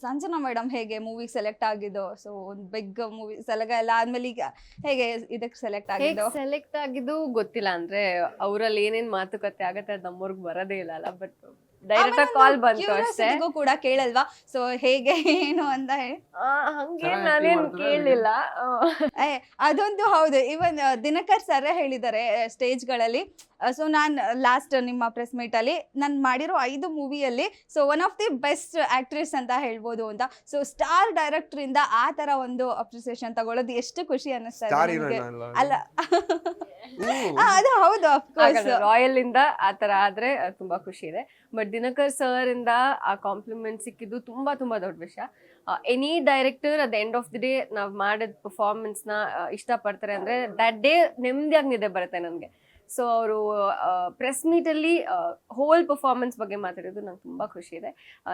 Sanjana madam ಹೇಗೆ ಮೂವಿಗೆ select ಆಗಿದ್ದು? So ಒಂದು ಬಿಗ್ ಮೂವಿ ಸಲಗ ಎಲ್ಲ ಆದ್ಮೇಲೆ ಈಗ ಹೇಗೆ ಇದಕ್ಕೆ ಸೆಲೆಕ್ಟ್ ಆಗಿದ್ದು? ಸೆಲೆಕ್ಟ್ ಆಗಿದ್ದು ಗೊತ್ತಿಲ್ಲ, ಅಂದ್ರೆ ಅವರಲ್ಲಿ ಏನೇನ್ ಮಾತುಕತೆ ಆಗತ್ತೆ ಅದು ನಮ್ಮವ್ರಿಗೆ ಬರೋದೇ ಇಲ್ಲ ಅಲ್ಲ. ಬಟ್ ಡೈರೆಕ್ಟ್ ಕಾಲ್ ಬಂತು ಅಷ್ಟೇ. ಕೂಡ ಕೇಳಲ್ವಾ ಸೊ ಹೇಗೆ ಏನು ಅಂತ ಹೇಳಿ? ಹಂಗೇನ್ ನಾನೇನ್ ಕೇಳಲಿಲ್ಲ. ಅದೊಂದು ಹೌದು. ಇವನ್ ದಿನಕರ್ ಸರ್ ಹೇಳಿದ್ದಾರೆ ಸ್ಟೇಜ್ಗಳಲ್ಲಿ. ಸೊ ನಾನು ಲಾಸ್ಟ್ ನಿಮ್ಮ ಪ್ರೆಸ್ ಮೀಟ್ ಅಲ್ಲಿ ನಾನು ಮಾಡಿರೋ 5 ಮೂವಿಯಲ್ಲಿ so one of the best actress ಅಂತ ಹೇಳ್ಬೋದು ಅಂತ. ಸೊ ಸ್ಟಾರ್ ಡೈರೆಕ್ಟರ್ ಇಂದ ಆ ತರ ಒಂದು ಅಪ್ರಿಸಿಯೇಷನ್ ತಗೊಳ್ಳೋದು ಎಷ್ಟು ಖುಷಿ ಅನ್ನಿಸ್ತಾ ಇದೆ ಅಲ್ಲ? ಅದು ಹೌದು, ಅಫ್ಕೋರ್ಸ್ ರಾಯಲ್ ಇಂದ ಆತರ ಆದ್ರೆ ತುಂಬಾ ಖುಷಿ ಇದೆ. ಬಟ್ ದಿನಕರ್ ಸರ್ ಇಂದ ಆ ಕಾಂಪ್ಲಿಮೆಂಟ್ ಸಿಕ್ಕಿದ್ದು ತುಂಬಾ ತುಂಬಾ ದೊಡ್ಡ ವಿಷಯ. Any director at the end of the day ನಾವ್ ಮಾಡಿದ ಪರ್ಫಾರ್ಮೆನ್ಸ್ ನ ಇಷ್ಟಪಡ್ತಾರೆ ಅಂದ್ರೆ ದಟ್ ಡೇ ನೆಮ್ಮದಿಯಾಗಿ ನಿದ್ದೆ ಬರುತ್ತೆ ನನಗೆ. ಸೊ ಅವರು ಪ್ರೆಸ್ ಮೀಟಲ್ಲಿ ಹೋಲ್ ಪರ್ಫಾರ್ಮೆನ್ಸ್ ಬಗ್ಗೆ ಮಾತಾಡೋದು ನಂಗೆ ತುಂಬ ಖುಷಿ ಇದೆ.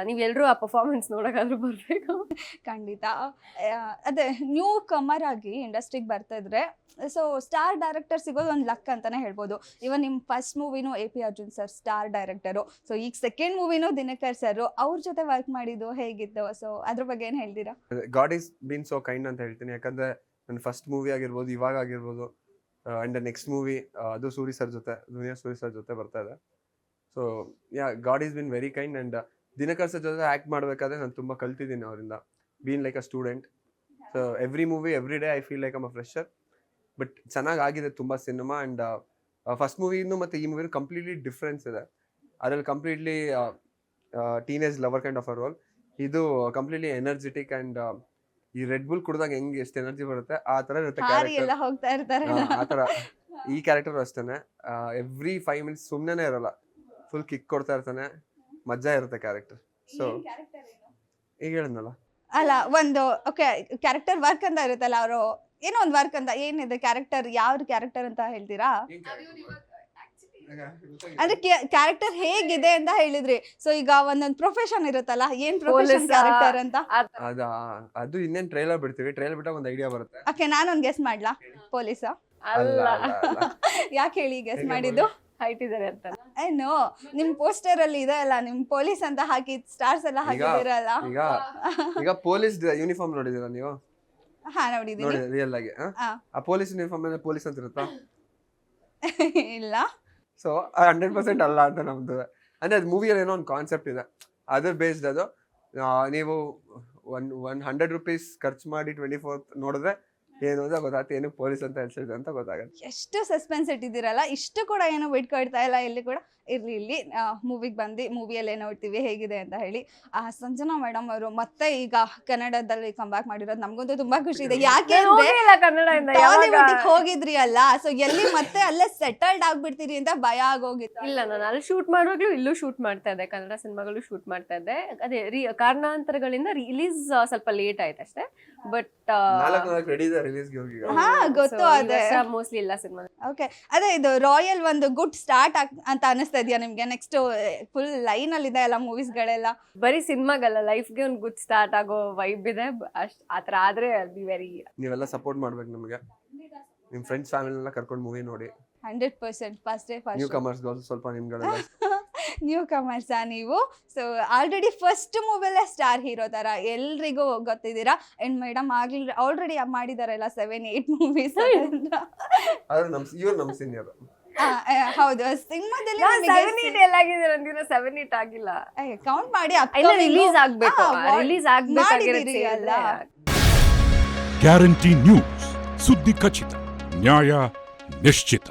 ನೀವೆಲ್ಲರೂ ಆ ಪರ್ಫಾರ್ಮೆನ್ಸ್ ನೋಡೋಕ್ಕಾದ್ರೂ ಬರಬೇಕು. ಖಂಡಿತ. ಅದೇ ನ್ಯೂ ಕಮರ್ ಆಗಿ ಇಂಡಸ್ಟ್ರಿಗೆ ಬರ್ತಾ ಇದ್ರೆ ಸೊ ಸ್ಟಾರ್ ಡೈರೆಕ್ಟರ್ ಸಿಗೋದು ಒಂದು ಲಕ್ ಅಂತಾನೆ ಹೇಳ್ಬೋದು. ಇವನ್ ನಿಮ್ಮ ಫಸ್ಟ್ ಮೂವಿನೂ AP Arjun sir star director. So ಈಗ ಸೆಕೆಂಡ್ ಮೂವಿನೂ ದಿನಕರ್ ಸರ್, ಅವ್ರ ಜೊತೆ ವರ್ಕ್ ಮಾಡಿದ್ದು ಹೇಗಿತ್ತು? ಸೊ ಅದ್ರ ಬಗ್ಗೆ ಏನು ಹೇಳ್ತೀರಾ? God is been so kind ಅಂತ ಹೇಳ್ತೀನಿ. ಯಾಕಂದ್ರೆ ನನ್ನ ಫಸ್ಟ್ ಮೂವಿ ಆಗಿರ್ಬೋದು, ಇವಾಗ ಆಗಿರ್ಬೋದು, ಅಂಡ್ ನೆಕ್ಸ್ಟ್ ಮೂವಿ ಅದು ಸೂರಿ ಸರ್ ಜೊತೆ, ಜೂನಿಯರ್ ಸೂರಿ ಸರ್ ಜೊತೆ ಬರ್ತಾ ಇದೆ. So god is been very kind. And Dinakar sir ಜೊತೆ ಆ್ಯಕ್ಟ್ ಮಾಡಬೇಕಾದ್ರೆ ನಾನು ತುಂಬ ಕಲ್ತಿದ್ದೀನಿ ಅವರಿಂದ, been like a student. So every movie every day I feel like um a fresher. But ಚೆನ್ನಾಗಿ ಆಗಿದೆ ತುಂಬ ಸಿನಿಮಾ. ಆ್ಯಂಡ್ ಫಸ್ಟ್ ಮೂವಿನೂ ಮತ್ತು ಈ ಮೂವಿನೂ ಕಂಪ್ಲೀಟ್ಲಿ ಡಿಫ್ರೆನ್ಸ್ ಇದೆ. ಅದರಲ್ಲಿ completely teenage lover kind of a role. ಇದು ಕಂಪ್ಲೀಟ್ಲಿ ಎನರ್ಜೆಟಿಕ್. ಆ್ಯಂಡ್ ಈ red bull ಕುಡಿದಾಗ ಹೆಂಗೆ ಎಷ್ಟು ಎನರ್ಜಿ ಬರುತ್ತೆ ಆ ತರ ಇರುತ್ತೆ ಆ ತರ ಈ ಕ್ಯಾರೆಕ್ಟರ್ ಅಷ್ಟೇನೆ. ಎವ್ರಿ 5 minutes ಸುಮ್ಮನೆ ಇರಲ್ಲ, ಫುಲ್ ಕಿಕ್ ಕೊಡ್ತಾ ಇರ್ತಾನೆ, ಮಜಾ ಇರುತ್ತೆ ಕ್ಯಾರೆಕ್ಟರ್. ಸೊ ಈಗ ಹೇಳಿದ್ನಲ್ಲ ಅಲ್ಲ, ಒಂದು ಓಕೆ ಕ್ಯಾರೆಕ್ಟರ್ ವರ್ಕ್ ಅಂತ ಇರುತ್ತಲ್ಲ, ಅವರು ಏನೋ ಒಂದು ವರ್ಕ್ ಅಂತ ಏನಿದೆ ಕ್ಯಾರೆಕ್ಟರ್, ಯಾವ ಕ್ಯಾರೆಕ್ಟರ್ ಅಂತ ಹೇಳ್ತೀರಾ? ಅಂದ್ರೆ ಕ್ಯಾರೆಕ್ಟರ್ ಹೇಗಿದೆ ಅಂತ ಹೇಳಿದ್ರಿ. ಸೊ ಈಗ ಒಂದೊಂದು ಪ್ರೊಫೆಷನ್ ಇರುತ್ತಲ್ಲ, ಏನ್ ಪ್ರೊಫೆಷನ್ ಕ್ಯಾರೆಕ್ಟರ್ ಅಂತ? ಅದು ಇನ್ನೇನ್ ಟ್ರೈಲರ್ ಬಿಡ್ತೀವಿ, ಟ್ರೈಲರ್ ಬಿಟ್ಟಾಗ ಒಂದು ಐಡಿಯಾ ಬರುತ್ತೆ. ಓಕೆ, ನಾನೊಂದು ಗೆಸ್ ಮಾಡ್ಲಾ? ಪೊಲೀಸಾ? ಅಲ್ಲ. ಯಾಕೆ ಹೇಳಿ ಗೆಸ್ ಮಾಡಿದ್ದು? ಹೈಟ್ ಇದಾರೆ ಅಂತ. ಏನು ನಿಮ್ ಪೋಸ್ಟರ್ ಅಲ್ಲಿ ಇದೆ ಅಲ್ಲ, ನಿಮ್ ಪೊಲೀಸ್ ಅಂತ ಹಾಕಿ ಸ್ಟಾರ್ಸ್ ಎಲ್ಲ ಹಾಕಿದಿರಲ್ಲ. ಈಗ ಪೊಲೀಸ್ ಯೂನಿಫಾರ್ಮ್ ನೋಡಿದೀರಾ ನೀವು? ಹಾ, ನೋಡಿದೀನಿ. ರಿಯಲ್ ಆಗಿ ಆ ಪೊಲೀಸ್ ಯೂನಿಫಾರ್ಮ್ ಮೇಲೆ ಪೊಲೀಸ್ ಅಂತ ಇರುತ್ತಾ? ಇಲ್ಲ. ಸೊ 100% ಅಲ್ಲ ಅಂತ ನಮ್ದು. ಅಂದ್ರೆ ಅದು ಮೂವಿಯಲ್ಲಿ ಏನೋ ಒಂದು ಕಾನ್ಸೆಪ್ಟ್ ಇದೆ, ಅದ್ರ ಬೇಸ್ಡ್ ಅದು. ನೀವು 100 rupees ಖರ್ಚು ಮಾಡಿ 24th ನೋಡಿದ್ರೆ ಏನು ಅಂತ ಗೊತ್ತಾಗ್ತದೆ, ಏನು ಪೊಲೀಸ್ ಅಂತ ಹೇಳ್ಸಿದ್ರೆ ಅಂತ ಗೊತ್ತಾಗುತ್ತೆ. ಎಷ್ಟು ಸಸ್ಪೆನ್ಸ್ ಇಟ್ಟಿದ್ದೀರಲ್ಲ, ಇಷ್ಟು ಕೂಡ ಏನು ಬಿಟ್ಕೊಡ್ತಾ ಇಲ್ಲ ಇಲ್ಲಿ ಕೂಡ. ಇಲ್ಲಿ ಮೂವಿಗೆ ಬಂದು ಮೂವಿಯಲ್ಲಿ ಏನೋ ನೋಡ್ತೀವಿ ಹೇಗಿದೆ ಅಂತ ಹೇಳಿ. ಸಂಜನಾ ಮೇಡಮ್ ಅವರು ಮತ್ತೆ ಈಗ ಕನ್ನಡದಲ್ಲಿ ಕಂಬ್ಯಾಕ್ ಮಾಡಿರೋದು ನಮ್ಗಂತೂ ತುಂಬಾ ಖುಷಿ ಇದೆ. ಯಾಕೆ ಬಾಲಿವುಡ್ ಹೋಗಿದ್ರಿ ಅಲ್ಲ, ಸೊ ಎಲ್ಲಿ ಮತ್ತೆ ಅಲ್ಲೇ ಸೆಟಲ್ಡ್ ಆಗ್ಬಿಡ್ತೀರಿ ಅಂತ ಭಯ ಆಗೋಗಿತ್ತು. ಇಲ್ಲ, ನಾನು ಅಲ್ಲಿ ಶೂಟ್ ಮಾಡುವಾಗ್ಲೂ ಇಲ್ಲೂ ಶೂಟ್ ಮಾಡ್ತಾ ಇದ್ದೆ, ಕನ್ನಡ ಸಿನಿಮಾಗಳು ಶೂಟ್ ಮಾಡ್ತಾ ಇದ್ದೆ. ಅದೇ ಕಾರಣಾಂತರಗಳಿಂದ ರಿಲೀಸ್ ಸ್ವಲ್ಪ ಲೇಟ್ ಆಯ್ತು ಅಷ್ಟೇ. ಬಟ್ ಗೊತ್ತು, ಅದೇ ಮೋಸ್ಟ್ಲಿ ಇಲ್ಲ ಸಿನಿಮಾ. ಓಕೆ, ಅದೇ ಇದು ರಾಯಲ್ ಒಂದು ಗುಡ್ ಸ್ಟಾರ್ಟ್ ಅಂತ ಅನಿಸ್ತಾ ಇದೆಯಾ ನಿಮ್ಗೆ? ನೆಕ್ಸ್ಟ್ ಫುಲ್ ಲೈನ್ ಅಲ್ಲಿ ಇದೆ ಎಲ್ಲ ಮೂವೀಸ್ ಗಳೆಲ್ಲ. ಬರೀ ಸಿನಿಮಾಗಲ್ಲ, ಲೈಫ್ಗೆ ಒಂದು ಗುಡ್ ಸ್ಟಾರ್ಟ್ ಆಗೋ ವೈಬ್ ಇದೆ. ಆತರ ಆದ್ರೆ ಬಿ ವೆರಿ. ನೀವೆಲ್ಲ ಸಪೋರ್ಟ್ ಮಾಡ್ಬೇಕು ನಮಗೆ, ನಿಮ್ ಫ್ರೆಂಡ್ಸ್ ಫ್ಯಾಮಿಲಿ ಎಲ್ಲ ಕರ್ಕೊಂಡು ಮೂವಿ ನೋಡಿ. 100% first day first. Newcomers ಸ್ವಲ್ಪ ನಿಮ್ಗಳೆಲ್ಲ ನ್ಯೂ ಕಮರ್ಸಾ ನೀವು? ಸೊ ಆಲ್ರೆಡಿ ಫಸ್ಟ್ ಮೂವಿಯಲ್ಲೇ ಸ್ಟಾರ್ ಹೀರೋ ತರ ಎಲ್ರಿಗೂ ಗೊತ್ತಿದ್ದೀರಾ. ಅಂಡ್ ಮೇಡಮ್ ಆಲ್ರೆಡಿ ಮಾಡಿದಾರಲ್ಲ 7-8 ಮೂವೀಸ್. ಇವ್ರು ನಮ್ ಸೀನಿಯರ್. ಹೌದು, ಸಿನಿಮಾದಲ್ಲಿ 7-8 ಎಲ್ಲಾಗಿದ್ದೀರ? 7-8 ಆಗಿಲ್ಲ, ಕೌಂಟ್ ಮಾಡಿ. ರಿಲೀಸ್ ಆಗ್ಬೇಕು, ರಿಲೀಸ್ ಆಗ್ಬೇಕಾಗಿರಲ್ಲ. ಗ್ಯಾರಂಟಿ ನ್ಯೂಸ್, ಸುದ್ದಿ ಖಚಿತ, ನ್ಯಾಯ ನಿಶ್ಚಿತ.